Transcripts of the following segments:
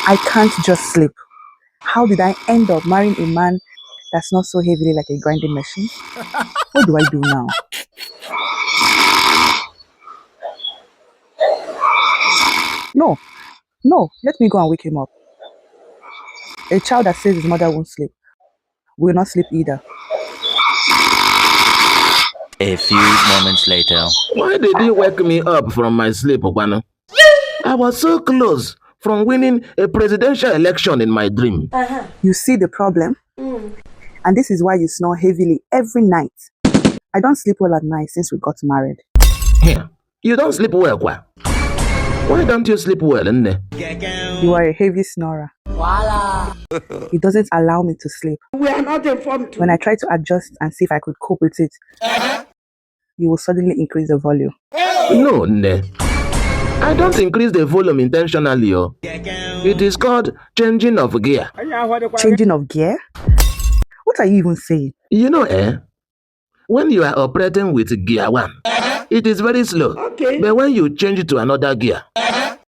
I can't just sleep. How did I end up marrying a man that's not so heavily like a grinding machine? What do I do now? No, no, let me go and wake him up. A child that says his mother won't sleep will not sleep either. A few moments later. Why did you wake me up from my sleep, Okwano? I was so close from winning a presidential election in my dream. You see the problem? And this is why you snore heavily every night. I don't sleep well at night since we got married. Here, you don't sleep well, Kwa. Why don't you sleep well, Nne? You are a heavy snorer. It doesn't allow me to sleep. We are not informed. When I try to adjust and see if I could cope with it, you will suddenly increase the volume. No, Nne. I don't increase the volume intentionally. It is called changing of gear. Changing of gear? What are you even saying? You know, when you are operating with gear 1, it is very slow. Okay. But when you change it to another gear,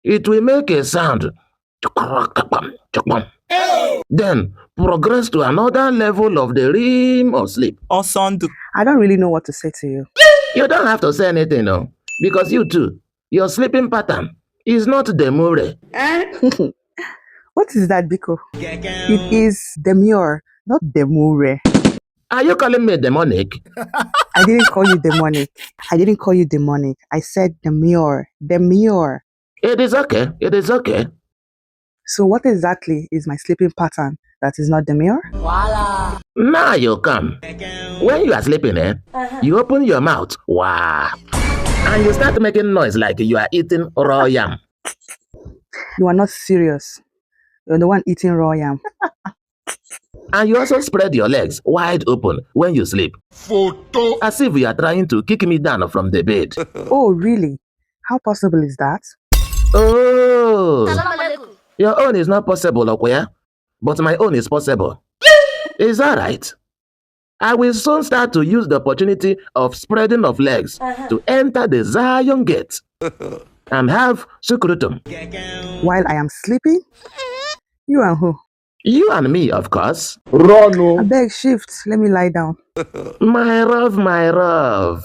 it will make a sound. Then progress to another level of the realm of sleep. I don't really know what to say to you. You don't have to say anything, no, because you too, your sleeping pattern is not demure. What is that, Biko? It is demure, not demure. Are you calling me demonic? I didn't call you demonic. I didn't call you demonic. I said demure. Demure. It is okay. It is okay. So what exactly is my sleeping pattern that is not demure? Now you come. When you are sleeping, you open your mouth. Wow. And you start making noise like you are eating raw yam. You are not serious. You're the one eating raw yam. And you also spread your legs wide open when you sleep. Photo. As if you are trying to kick me down from the bed. Oh, really? How possible is that? Oh. Your own is not possible, Okoya. But my own is possible. Is that right? I will soon start to use the opportunity of spreading of legs to enter the Zion gate and have sukrutum. While I am sleeping? You and who? You and me, of course. I beg, shift. Let me lie down. My love, my love.